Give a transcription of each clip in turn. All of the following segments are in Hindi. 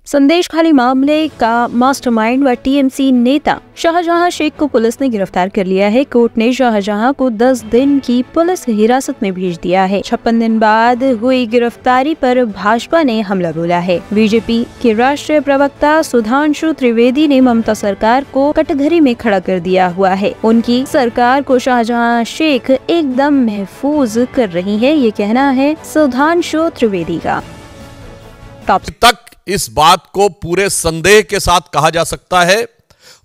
संदेश खाली मामले का मास्टरमाइंड व टीएमसी नेता शाहजहां शेख को पुलिस ने गिरफ्तार कर लिया है। कोर्ट ने शाहजहां को 10 दिन की पुलिस हिरासत में भेज दिया है। 56 दिन बाद हुई गिरफ्तारी पर भाजपा ने हमला बोला है। बीजेपी के राष्ट्रीय प्रवक्ता सुधांशु त्रिवेदी ने ममता सरकार को कटघरे में खड़ा कर दिया हुआ है। उनकी सरकार को शाहजहां शेख एकदम महफूज कर रही है, ये कहना है सुधांशु त्रिवेदी का। तक इस बात को पूरे संदेह के साथ कहा जा सकता है,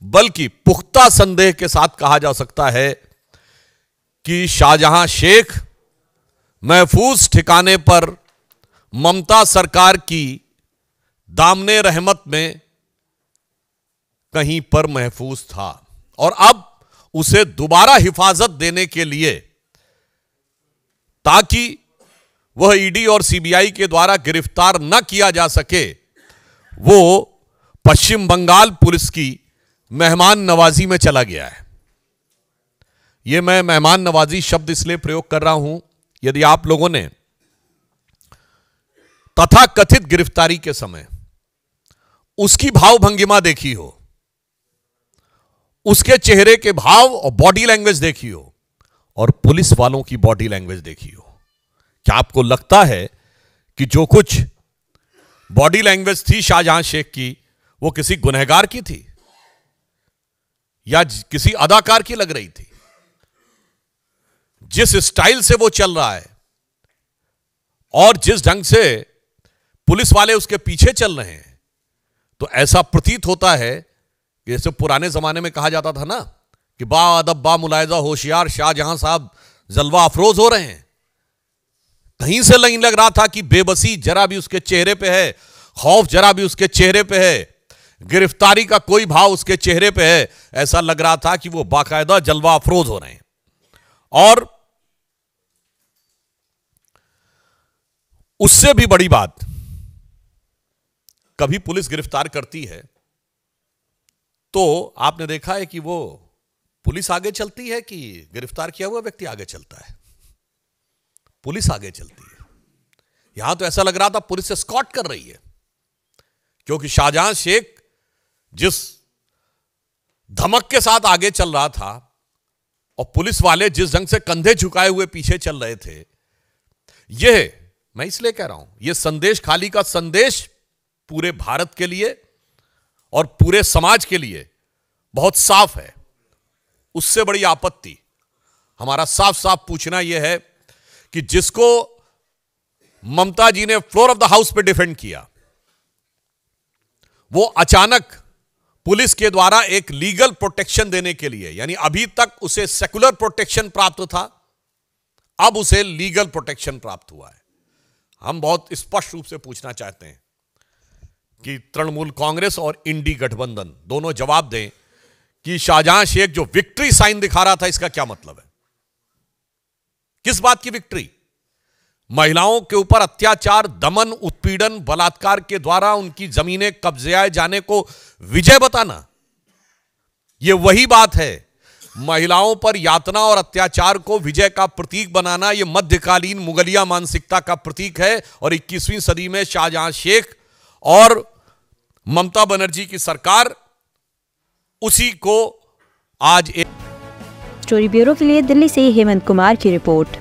बल्कि पुख्ता संदेह के साथ कहा जा सकता है कि शाहजहां शेख महफूज ठिकाने पर ममता सरकार की दामने रहमत में कहीं पर महफूज था और अब उसे दोबारा हिफाजत देने के लिए, ताकि वह ईडी और सीबीआई के द्वारा गिरफ्तार न किया जा सके, वो पश्चिम बंगाल पुलिस की मेहमान नवाजी में चला गया है। यह मैं मेहमान नवाजी शब्द इसलिए प्रयोग कर रहा हूं, यदि आप लोगों ने तथाकथित गिरफ्तारी के समय उसकी भाव भंगिमा देखी हो, उसके चेहरे के भाव और बॉडी लैंग्वेज देखी हो, और पुलिस वालों की बॉडी लैंग्वेज देखी हो, क्या आपको लगता है कि जो कुछ बॉडी लैंग्वेज थी शाहजहां शेख की, वो किसी गुनहगार की थी या किसी अदाकार की लग रही थी? जिस स्टाइल से वो चल रहा है और जिस ढंग से पुलिस वाले उसके पीछे चल रहे हैं, तो ऐसा प्रतीत होता है जैसे पुराने जमाने में कहा जाता था ना कि बा अदब बा मुलायजा होशियार शाहजहां साहब जलवा अफरोज हो रहे हैं। कहीं से नहीं लग रहा था कि बेबसी जरा भी उसके चेहरे पे है, खौफ जरा भी उसके चेहरे पे है, गिरफ्तारी का कोई भाव उसके चेहरे पे है। ऐसा लग रहा था कि वो बाकायदा जलवा अफरोज हो रहे हैं। और उससे भी बड़ी बात, कभी पुलिस गिरफ्तार करती है तो आपने देखा है कि वो पुलिस आगे चलती है कि गिरफ्तार किया हुआ व्यक्ति आगे चलता है? पुलिस आगे चलती है। यहां तो ऐसा लग रहा था पुलिस एस्कॉर्ट कर रही है, क्योंकि शाहजहां शेख जिस धमक के साथ आगे चल रहा था और पुलिस वाले जिस ढंग से कंधे झुकाए हुए पीछे चल रहे थे, यह मैं इसलिए कह रहा हूं, यह संदेश खाली का संदेश पूरे भारत के लिए और पूरे समाज के लिए बहुत साफ है। उससे बड़ी आपत्ति हमारा साफ साफ पूछना यह है कि जिसको ममता जी ने फ्लोर ऑफ द हाउस पे डिफेंड किया, वो अचानक पुलिस के द्वारा एक लीगल प्रोटेक्शन देने के लिए, यानी अभी तक उसे सेकुलर प्रोटेक्शन प्राप्त था, अब उसे लीगल प्रोटेक्शन प्राप्त हुआ है। हम बहुत स्पष्ट रूप से पूछना चाहते हैं कि तृणमूल कांग्रेस और इंडी गठबंधन दोनों जवाब दें कि शाहजहां शेख जो विक्ट्री साइन दिखा रहा था, इसका क्या मतलब है? किस बात की विक्ट्री? महिलाओं के ऊपर अत्याचार, दमन, उत्पीड़न, बलात्कार के द्वारा उनकी जमीनें कब्जे जाने को विजय बताना, यह वही बात है। महिलाओं पर यातना और अत्याचार को विजय का प्रतीक बनाना, यह मध्यकालीन मुगलिया मानसिकता का प्रतीक है। और 21वीं सदी में शाहजहां शेख और ममता बनर्जी की सरकार उसी को आज एक। स्टोरी ब्यूरो के लिए दिल्ली से हेमंत कुमार की रिपोर्ट।